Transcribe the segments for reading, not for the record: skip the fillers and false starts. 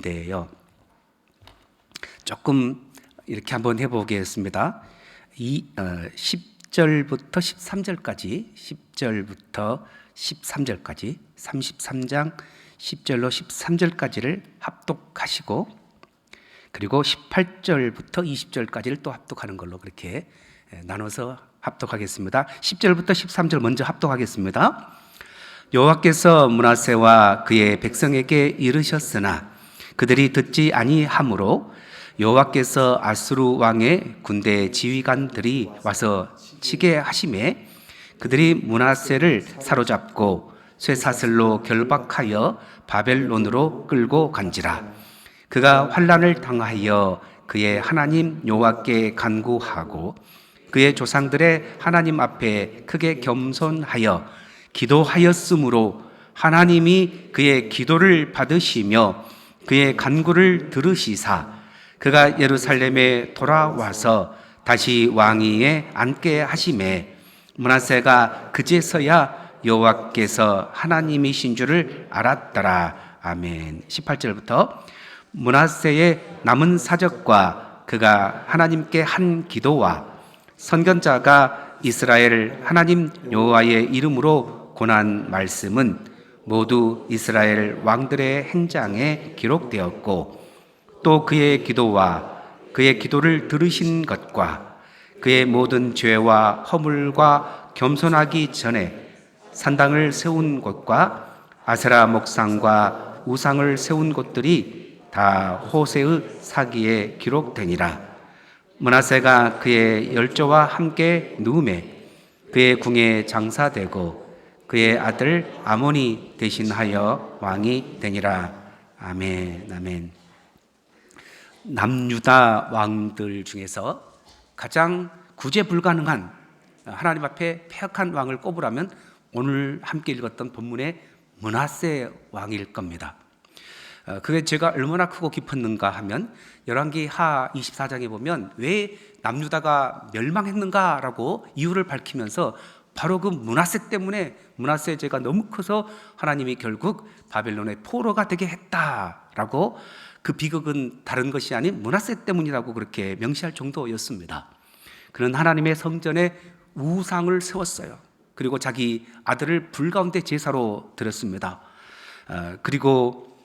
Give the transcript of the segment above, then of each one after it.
데요. 조금 이렇게 한번 해보겠습니다. 10절부터 13절까지, 10절부터 13절까지, 33장 10절로 13절까지를 합독하시고, 그리고 18절부터 20절까지를 또 합독하는 걸로 그렇게 나눠서 합독하겠습니다. 10절부터 13절 먼저 합독하겠습니다. 여호와께서 므낫세와 그의 백성에게 이르셨으나 그들이 듣지 아니하므로 여호와께서 아수르 왕의 군대 지휘관들이 와서 치게 하심에 그들이 므낫세를 사로잡고 쇠사슬로 결박하여 바벨론으로 끌고 간지라. 그가 환난을 당하여 그의 하나님 여호와께 간구하고 그의 조상들의 하나님 앞에 크게 겸손하여 기도하였으므로 하나님이 그의 기도를 받으시며 그의 간구를 들으시사 그가 예루살렘에 돌아와서 다시 왕위에 앉게 하심에 므낫세가 그제서야 여호와께서 하나님이신 줄을 알았더라. 아멘. 18절부터 므낫세의 남은 사적과 그가 하나님께 한 기도와 선견자가 이스라엘 하나님 여호와의 이름으로 고난 말씀은 모두 이스라엘 왕들의 행장에 기록되었고 또 그의 기도와 그의 기도를 들으신 것과 그의 모든 죄와 허물과 겸손하기 전에 산당을 세운 곳과 아세라 목상과 우상을 세운 곳들이 다 호세의 사기에 기록되니라. 므낫세가 그의 열조와 함께 누움에 그의 궁에 장사되고 그의 아들 아몬이 대신하여 왕이 되니라. 아멘. 아멘. 남유다 왕들 중에서 가장 구제 불가능한 하나님 앞에 패역한 왕을 꼽으라면 오늘 함께 읽었던 본문의 므낫세 왕일 겁니다. 그게 죄가 얼마나 크고 깊었는가 하면 열왕기하 24장에 보면 왜 남유다가 멸망했는가라고 이유를 밝히면서 바로 그 므낫세 때문에 므낫세의 죄가 너무 커서 하나님이 결국 바벨론의 포로가 되게 했다라고, 그 비극은 다른 것이 아닌 므낫세 때문이라고 그렇게 명시할 정도였습니다. 그는 하나님의 성전에 우상을 세웠어요. 그리고 자기 아들을 불 가운데 제사로 드렸습니다. 그리고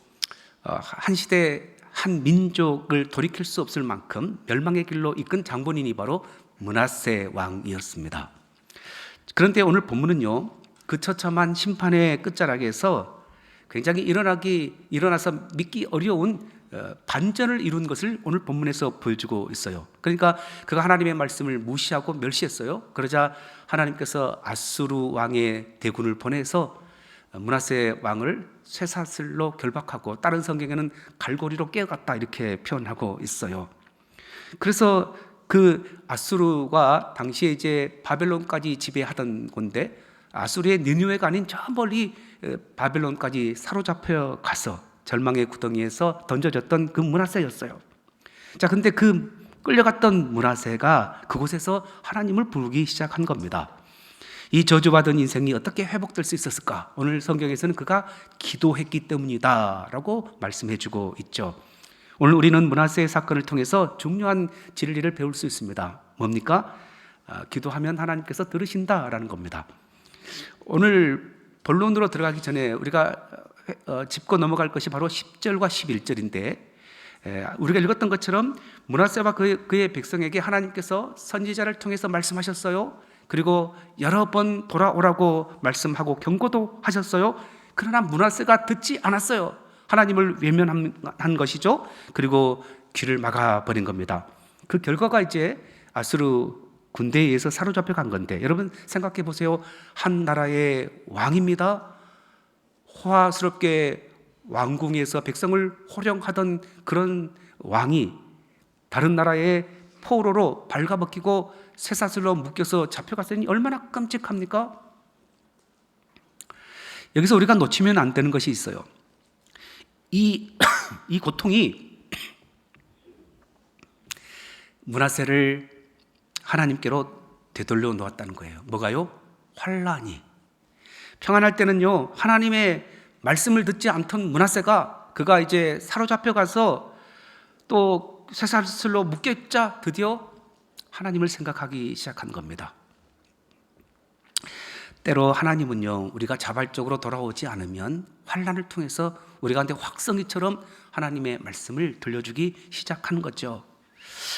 한 시대 한 민족을 돌이킬 수 없을 만큼 멸망의 길로 이끈 장본인이 바로 므낫세 왕이었습니다. 그런데 오늘 본문은요, 그 처참한 심판의 끝자락에서 굉장히 일어나서 믿기 어려운 반전을 이룬 것을 오늘 본문에서 보여주고 있어요. 그러니까 그가 하나님의 말씀을 무시하고 멸시했어요. 그러자 하나님께서 아수르 왕의 대군을 보내서 므낫세 왕을 쇠사슬로 결박하고 다른 성경에는 갈고리로 깨어갔다 이렇게 표현하고 있어요. 그래서 그 아수르가 당시에 이제 바벨론까지 지배하던 건데 아수르의 니느웨가 아닌 저 멀리 바벨론까지 사로잡혀 가서 절망의 구덩이에서 던져졌던 그 므낫세였어요. 자, 근데 그 끌려갔던 므낫세가 그곳에서 하나님을 부르기 시작한 겁니다. 이 저주받은 인생이 어떻게 회복될 수 있었을까? 오늘 성경에서는 그가 기도했기 때문이다 라고 말씀해주고 있죠. 오늘 우리는 므낫세의 사건을 통해서 중요한 진리를 배울 수 있습니다. 뭡니까? 기도하면 하나님께서 들으신다라는 겁니다. 오늘 본론으로 들어가기 전에 우리가 짚고 넘어갈 것이 바로 10절과 11절인데, 우리가 읽었던 것처럼 므낫세와 그의 백성에게 하나님께서 선지자를 통해서 말씀하셨어요. 그리고 여러 번 돌아오라고 말씀하고 경고도 하셨어요. 그러나 므낫세가 듣지 않았어요. 하나님을 외면한 것이죠. 그리고 귀를 막아버린 겁니다. 그 결과가 이제 아수르 군대에 의해서 사로잡혀 간 건데, 여러분 생각해 보세요. 한 나라의 왕입니다. 호화스럽게 왕궁에서 백성을 호령하던 그런 왕이 다른 나라의 포로로 발가벗기고 쇠사슬로 묶여서 잡혀갔으니 얼마나 끔찍합니까? 여기서 우리가 놓치면 안 되는 것이 있어요. 이 고통이 므낫세를 하나님께로 되돌려 놓았다는 거예요. 뭐가요? 환난이. 평안할 때는요, 하나님의 말씀을 듣지 않던 므낫세가 그가 이제 사로잡혀 가서 또 쇠사슬로 묶였자 드디어 하나님을 생각하기 시작한 겁니다. 때로 하나님은요, 우리가 자발적으로 돌아오지 않으면 환난을 통해서 우리 가운데 확성기처럼 하나님의 말씀을 들려주기 시작하는 거죠.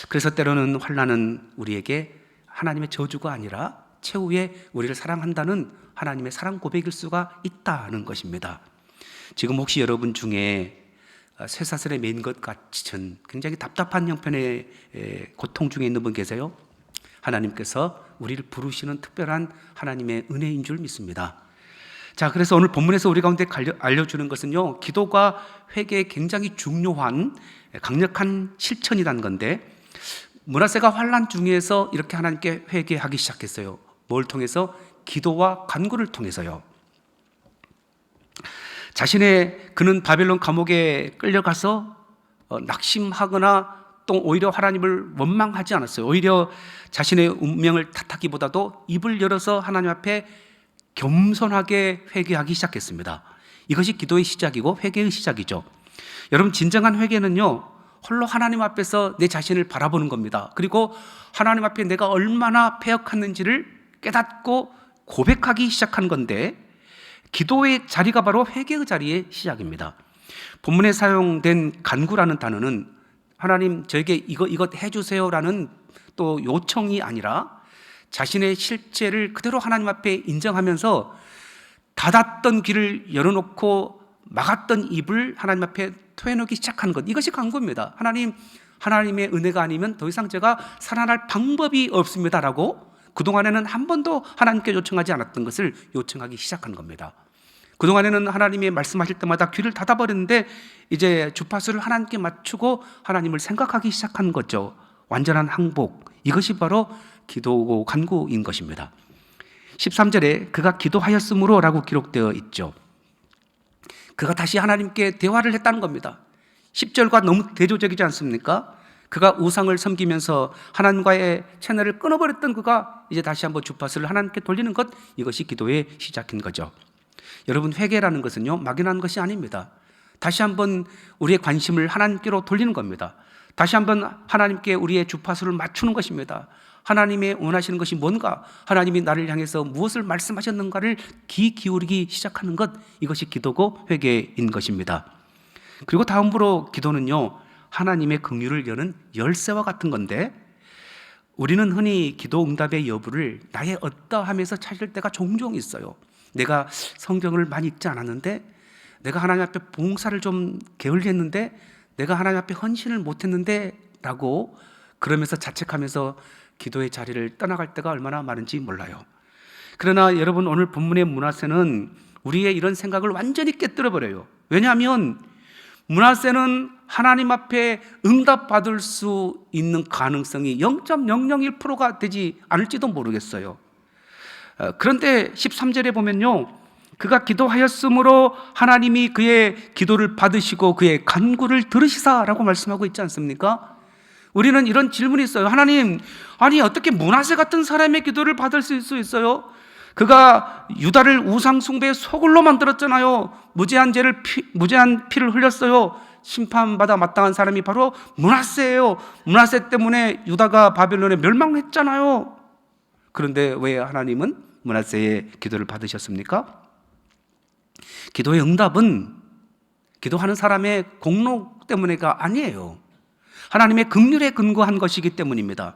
그래서 때로는 환난은 우리에게 하나님의 저주가 아니라 최후에 우리를 사랑한다는 하나님의 사랑 고백일 수가 있다는 것입니다. 지금 혹시 여러분 중에 쇠사슬에 매인 것 같은 굉장히 답답한 형편의 고통 중에 있는 분 계세요? 하나님께서 우리를 부르시는 특별한 하나님의 은혜인 줄 믿습니다. 자, 그래서 오늘 본문에서 우리 가운데 알려주는 것은요, 기도가 회개에 굉장히 중요한 강력한 실천이라는 건데, 므낫세가 환난 중에서 이렇게 하나님께 회개하기 시작했어요. 뭘 통해서? 기도와 간구를 통해서요. 그는 바벨론 감옥에 끌려가서 낙심하거나 또 오히려 하나님을 원망하지 않았어요. 오히려 자신의 운명을 탓하기보다도 입을 열어서 하나님 앞에 겸손하게 회개하기 시작했습니다. 이것이 기도의 시작이고 회개의 시작이죠. 여러분, 진정한 회개는요, 홀로 하나님 앞에서 내 자신을 바라보는 겁니다. 그리고 하나님 앞에 내가 얼마나 패역했는지를 깨닫고 고백하기 시작한 건데, 기도의 자리가 바로 회개의 자리의 시작입니다. 본문에 사용된 간구라는 단어는 하나님 저에게 이것 해주세요라는 또 요청이 아니라 자신의 실체를 그대로 하나님 앞에 인정하면서 닫았던 귀를 열어놓고 막았던 입을 하나님 앞에 토해놓기 시작하는 것, 이것이 간구입니다. 하나님의 은혜가 아니면 더 이상 제가 살아날 방법이 없습니다라고 그동안에는 한 번도 하나님께 요청하지 않았던 것을 요청하기 시작한 겁니다. 그동안에는 하나님이 말씀하실 때마다 귀를 닫아버렸는데 이제 주파수를 하나님께 맞추고 하나님을 생각하기 시작한 거죠. 완전한 항복, 이것이 바로 기도고 간구인 것입니다. 13절에 그가 기도하였으므로 라고 기록되어 있죠. 그가 다시 하나님께 대화를 했다는 겁니다. 10절과 너무 대조적이지 않습니까? 그가 우상을 섬기면서 하나님과의 채널을 끊어버렸던 그가 이제 다시 한번 주파수를 하나님께 돌리는 것, 이것이 기도의 시작인 거죠. 여러분, 회개라는 것은요, 막연한 것이 아닙니다. 다시 한번 우리의 관심을 하나님께로 돌리는 겁니다. 다시 한번 하나님께 우리의 주파수를 맞추는 것입니다. 하나님의 원하시는 것이 뭔가, 하나님이 나를 향해서 무엇을 말씀하셨는가를 귀 기울이기 시작하는 것, 이것이 기도고 회개인 것입니다. 그리고 다음으로 기도는요, 하나님의 긍휼을 여는 열쇠와 같은 건데, 우리는 흔히 기도 응답의 여부를 나의 어떠함에서 찾을 때가 종종 있어요. 내가 성경을 많이 읽지 않았는데, 내가 하나님 앞에 봉사를 좀 게을리했는데, 내가 하나님 앞에 헌신을 못했는데 라고 그러면서 자책하면서 기도의 자리를 떠나갈 때가 얼마나 많은지 몰라요. 그러나 여러분, 오늘 본문의 므낫세는 우리의 이런 생각을 완전히 깨뜨려버려요. 왜냐하면 므낫세는 하나님 앞에 응답받을 수 있는 가능성이 0.001%가 되지 않을지도 모르겠어요. 그런데 13절에 보면요, 그가 기도하였으므로 하나님이 그의 기도를 받으시고 그의 간구를 들으시사라고 말씀하고 있지 않습니까? 우리는 이런 질문이 있어요. 하나님, 아니 어떻게 므낫세 같은 사람의 기도를 받을 수 있어요? 그가 유다를 우상 숭배의 소굴로 만들었잖아요. 무제한 피를 흘렸어요. 심판받아 마땅한 사람이 바로 므낫세예요. 므낫세 때문에 유다가 바벨론에 멸망했잖아요. 그런데 왜 하나님은 므낫세의 기도를 받으셨습니까? 기도의 응답은 기도하는 사람의 공로 때문에가 아니에요. 하나님의 긍휼에 근거한 것이기 때문입니다.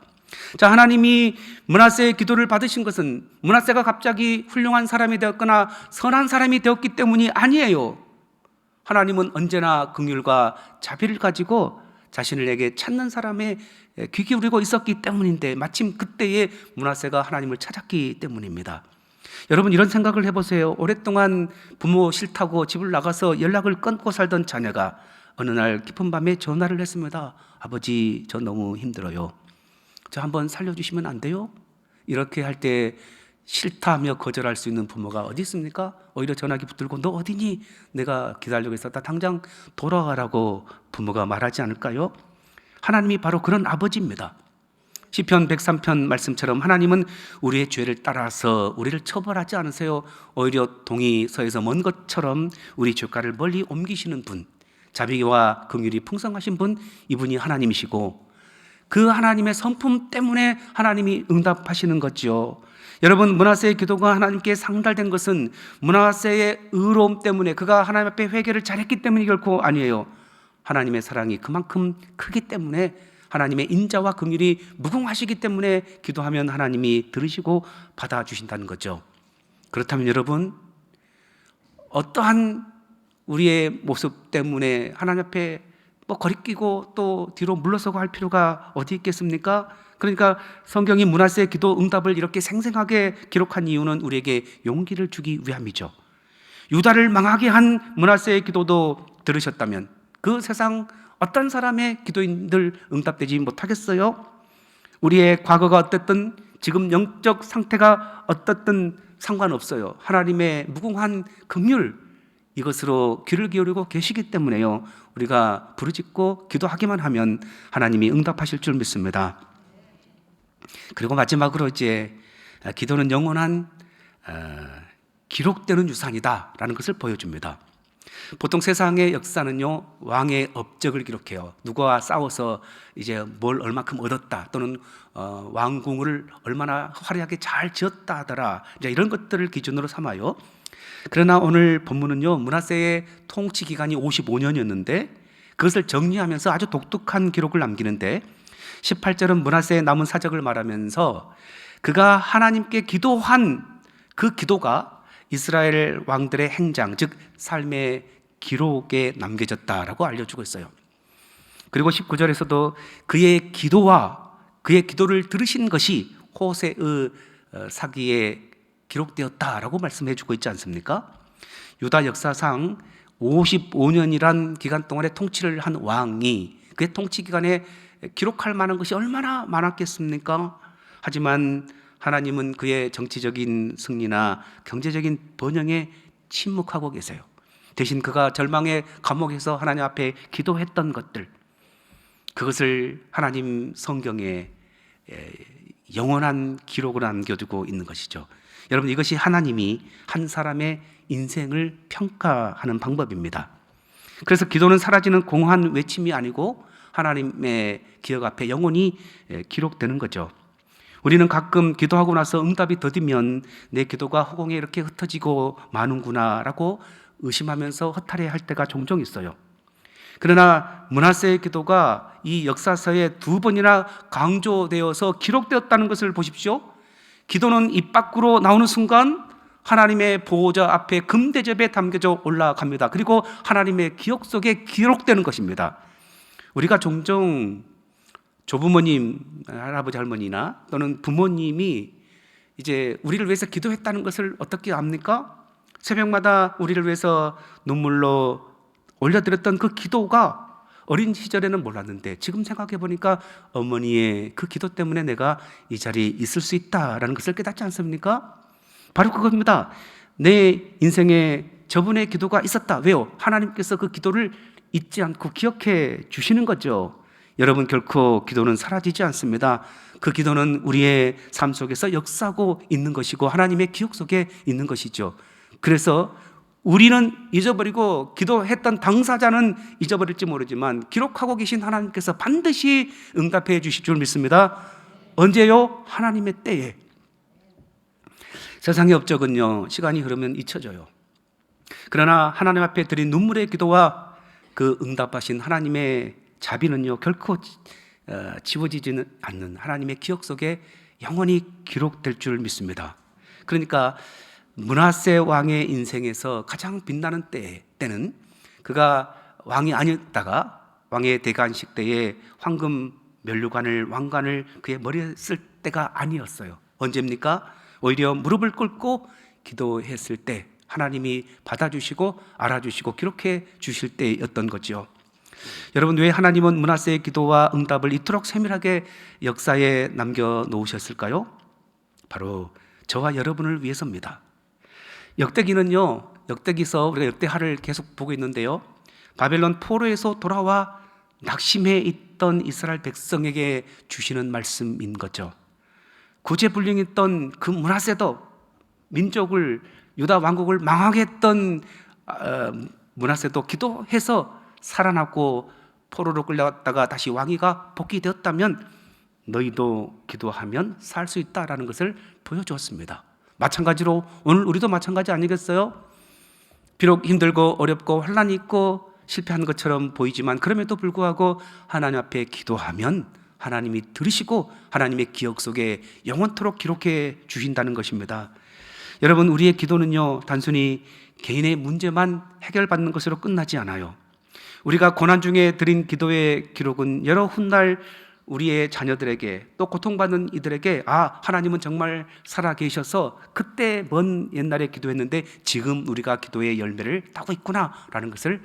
자, 하나님이 므낫세의 기도를 받으신 것은 므낫세가 갑자기 훌륭한 사람이 되었거나 선한 사람이 되었기 때문이 아니에요. 하나님은 언제나 긍휼과 자비를 가지고 자신을 내게 찾는 사람의 귀 기울이고 있었기 때문인데, 마침 그때에 므낫세가 하나님을 찾았기 때문입니다. 여러분, 이런 생각을 해보세요. 오랫동안 부모 싫다고 집을 나가서 연락을 끊고 살던 자녀가 어느 날 깊은 밤에 전화를 했습니다. 아버지, 저 너무 힘들어요. 저 한번 살려주시면 안 돼요? 이렇게 할 때 싫다며 거절할 수 있는 부모가 어디 있습니까? 오히려 전화기 붙들고 너 어디니? 내가 기다리고 있었다. 당장 돌아가라고 부모가 말하지 않을까요? 하나님이 바로 그런 아버지입니다. 시편 103편 말씀처럼 하나님은 우리의 죄를 따라서 우리를 처벌하지 않으세요. 오히려 동이 서에서 먼 것처럼 우리 죄가를 멀리 옮기시는 분. 자비와 긍휼이 풍성하신 분, 이분이 하나님이시고 그 하나님의 성품 때문에 하나님이 응답하시는 거죠. 여러분, 므낫세의 기도가 하나님께 상달된 것은 므낫세의 의로움 때문에, 그가 하나님 앞에 회개를 잘했기 때문이 결코 아니에요. 하나님의 사랑이 그만큼 크기 때문에, 하나님의 인자와 긍휼이 무궁하시기 때문에 기도하면 하나님이 들으시고 받아주신다는 거죠. 그렇다면 여러분, 어떠한 우리의 모습 때문에 하나님 앞에 거리끼고 또 뒤로 물러서고 할 필요가 어디 있겠습니까? 그러니까 성경이 므낫세의 기도 응답을 이렇게 생생하게 기록한 이유는 우리에게 용기를 주기 위함이죠. 유다를 망하게 한 므낫세의 기도도 들으셨다면 그 세상 어떤 사람의 기도인들 응답되지 못하겠어요? 우리의 과거가 어떻든 지금 영적 상태가 어떻든 상관없어요. 하나님의 무궁한 긍휼, 이것으로 귀를 기울이고 계시기 때문에요, 우리가 부르짖고 기도하기만 하면 하나님이 응답하실 줄 믿습니다. 그리고 마지막으로 이제 기도는 영원한 기록되는 유산이다라는 것을 보여줍니다. 보통 세상의 역사는요, 왕의 업적을 기록해요. 누구와 싸워서 이제 뭘 얼마큼 얻었다, 또는 왕궁을 얼마나 화려하게 잘 지었다 하더라, 이제 이런 것들을 기준으로 삼아요. 그러나 오늘 본문은요, 므낫세의 통치 기간이 55년이었는데 그것을 정리하면서 아주 독특한 기록을 남기는데, 18절은 므낫세의 남은 사적을 말하면서 그가 하나님께 기도한 그 기도가 이스라엘 왕들의 행장, 즉 삶의 기록에 남겨졌다라고 알려주고 있어요. 그리고 19절에서도 그의 기도와 그의 기도를 들으신 것이 호세의 사기에 기록되었다라고 말씀해 주고 있지 않습니까? 유다 역사상 55년이란 기간 동안에 통치를 한 왕이 그의 통치 기간에 기록할 만한 것이 얼마나 많았겠습니까? 하지만 하나님은 그의 정치적인 승리나 경제적인 번영에 침묵하고 계세요. 대신 그가 절망의 감옥에서 하나님 앞에 기도했던 것들, 그것을 하나님 성경에 영원한 기록으로 남겨두고 있는 것이죠. 여러분, 이것이 하나님이 한 사람의 인생을 평가하는 방법입니다. 그래서 기도는 사라지는 공허한 외침이 아니고 하나님의 기억 앞에 영원히 기록되는 거죠. 우리는 가끔 기도하고 나서 응답이 더디면 내 기도가 허공에 이렇게 흩어지고 마는구나 라고 의심하면서 허탈해할 때가 종종 있어요. 그러나 므낫세의 기도가 이 역사서에 2번이나 강조되어서 기록되었다는 것을 보십시오. 기도는 입 밖으로 나오는 순간 하나님의 보호자 앞에 금대접에 담겨져 올라갑니다. 그리고 하나님의 기억 속에 기록되는 것입니다. 우리가 종종 조부모님, 할아버지, 할머니나 또는 부모님이 이제 우리를 위해서 기도했다는 것을 어떻게 압니까? 새벽마다 우리를 위해서 눈물로 올려드렸던 그 기도가 어린 시절에는 몰랐는데 지금 생각해 보니까 어머니의 그 기도 때문에 내가 이 자리에 있을 수 있다라는 것을 깨닫지 않습니까? 바로 그겁니다. 내 인생에 저분의 기도가 있었다. 왜요? 하나님께서 그 기도를 잊지 않고 기억해 주시는 거죠. 여러분, 결코 기도는 사라지지 않습니다. 그 기도는 우리의 삶 속에서 역사하고 있는 것이고 하나님의 기억 속에 있는 것이죠. 그래서 우리는 잊어버리고 기도했던 당사자는 잊어버릴지 모르지만 기록하고 계신 하나님께서 반드시 응답해 주실 줄 믿습니다. 언제요? 하나님의 때에. 세상의 업적은요, 시간이 흐르면 잊혀져요. 그러나 하나님 앞에 드린 눈물의 기도와 그 응답하신 하나님의 자비는요, 결코 지워지지는 않는 하나님의 기억 속에 영원히 기록될 줄 믿습니다. 그러니까 므낫세 왕의 인생에서 가장 빛나는 때는 그가 왕이 아니었다가 왕의 대관식 때에 황금 면류관을, 왕관을 그의 머리에 쓸 때가 아니었어요. 언제입니까? 오히려 무릎을 꿇고 기도했을 때 하나님이 받아주시고 알아주시고 기록해 주실 때였던 거죠. 여러분, 왜 하나님은 므낫세의 기도와 응답을 이토록 세밀하게 역사에 남겨놓으셨을까요? 바로 저와 여러분을 위해서입니다. 역대기는요, 역대기서 우리가 역대하를 계속 보고 있는데요, 바벨론 포로에서 돌아와 낙심해 있던 이스라엘 백성에게 주시는 말씀인 거죠. 구제불능했던 그 므낫세도, 민족을, 유다 왕국을 망하게 했던 므낫세도 기도해서 살아났고 포로로 끌려갔다가 다시 왕위가 복귀되었다면 너희도 기도하면 살 수 있다라는 것을 보여주었습니다. 마찬가지로 오늘 우리도 마찬가지 아니겠어요? 비록 힘들고 어렵고 환난이 있고 실패한 것처럼 보이지만 그럼에도 불구하고 하나님 앞에 기도하면 하나님이 들으시고 하나님의 기억 속에 영원토록 기록해 주신다는 것입니다. 여러분, 우리의 기도는요, 단순히 개인의 문제만 해결받는 것으로 끝나지 않아요. 우리가 고난 중에 드린 기도의 기록은 여러 훗날 우리의 자녀들에게 또 고통받는 이들에게 하나님은 정말 살아계셔서 그때 먼 옛날에 기도했는데 지금 우리가 기도의 열매를 따고 있구나라는 것을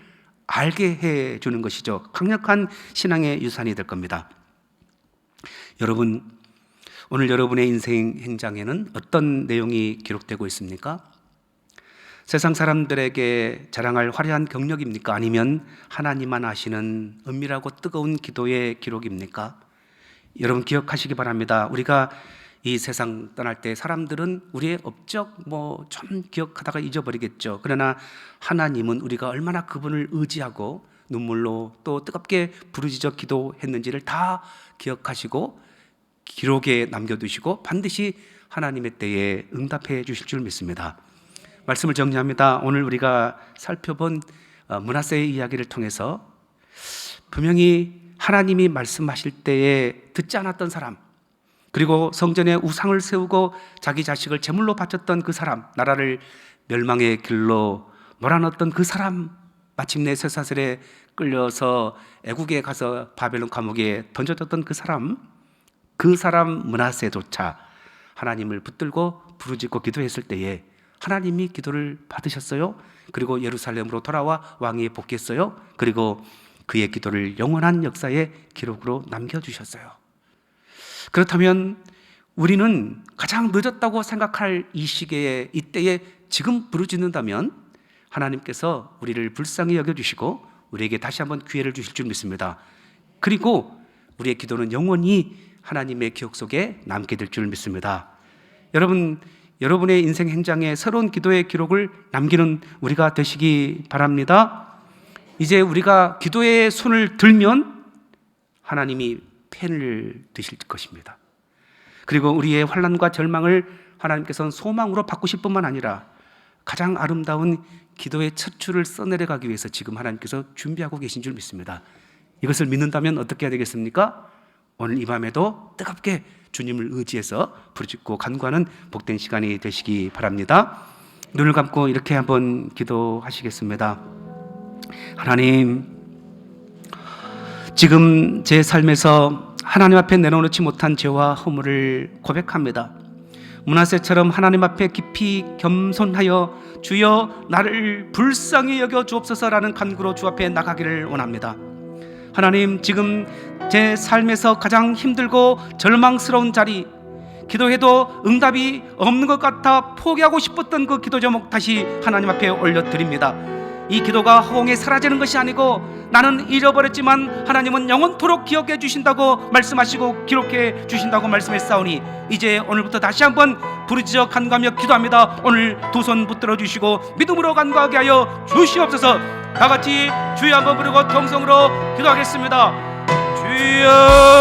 알게 해주는 것이죠. 강력한 신앙의 유산이 될 겁니다. 여러분, 오늘 여러분의 인생 행장에는 어떤 내용이 기록되고 있습니까? 세상 사람들에게 자랑할 화려한 경력입니까? 아니면 하나님만 아시는 은밀하고 뜨거운 기도의 기록입니까? 여러분 기억하시기 바랍니다. 우리가 이 세상 떠날 때 사람들은 우리의 업적 좀 기억하다가 잊어버리겠죠. 그러나 하나님은 우리가 얼마나 그분을 의지하고 눈물로 또 뜨겁게 부르짖어 기도했는지를 다 기억하시고 기록에 남겨두시고 반드시 하나님의 때에 응답해 주실 줄 믿습니다. 말씀을 정리합니다. 오늘 우리가 살펴본 므낫세의 이야기를 통해서 분명히 하나님이 말씀하실 때에 듣지 않았던 사람, 그리고 성전에 우상을 세우고 자기 자식을 제물로 바쳤던 그 사람, 나라를 멸망의 길로 몰아넣었던 그 사람, 마침내 쇠사슬에 끌려서 애국에 가서 바벨론 감옥에 던져졌던 그 사람 므낫세조차 하나님을 붙들고 부르짖고 기도했을 때에 하나님이 기도를 받으셨어요. 그리고 예루살렘으로 돌아와 왕위에 복귀했어요. 그리고 그의 기도를 영원한 역사의 기록으로 남겨주셨어요. 그렇다면 우리는 가장 늦었다고 생각할 이 시기에, 이때에 지금 부르짖는다면 하나님께서 우리를 불쌍히 여겨주시고 우리에게 다시 한번 기회를 주실 줄 믿습니다. 그리고 우리의 기도는 영원히 하나님의 기억 속에 남게 될 줄 믿습니다. 여러분, 여러분의 인생 행장에 새로운 기도의 기록을 남기는 우리가 되시기 바랍니다. 이제 우리가 기도의 손을 들면 하나님이 펜을 드실 것입니다. 그리고 우리의 환난과 절망을 하나님께서는 소망으로 바꾸실 뿐만 아니라 가장 아름다운 기도의 첫 줄을 써내려가기 위해서 지금 하나님께서 준비하고 계신 줄 믿습니다. 이것을 믿는다면 어떻게 해야 되겠습니까? 오늘 이 밤에도 뜨겁게 주님을 의지해서 부르짖고 간구하는 복된 시간이 되시기 바랍니다. 눈을 감고 이렇게 한번 기도하시겠습니다. 하나님, 지금 제 삶에서 하나님 앞에 내려놓지 못한 죄와 허물을 고백합니다. 므낫세처럼 하나님 앞에 깊이 겸손하여 주여 나를 불쌍히 여겨 주옵소서라는 간구로 주 앞에 나가기를 원합니다. 하나님, 지금 제 삶에서 가장 힘들고 절망스러운 자리, 기도해도 응답이 없는 것 같아 포기하고 싶었던 그 기도 제목 다시 하나님 앞에 올려드립니다. 이 기도가 허공에 사라지는 것이 아니고 나는 잊어버렸지만 하나님은 영원토록 기억해 주신다고 말씀하시고 기록해 주신다고 말씀했사오니 이제 오늘부터 다시 한번 부르짖어 간구하며 기도합니다. 오늘 두 손 붙들어 주시고 믿음으로 간구하게 하여 주시옵소서. 다같이 주여 한번 부르고 통성으로 기도하겠습니다. 주여.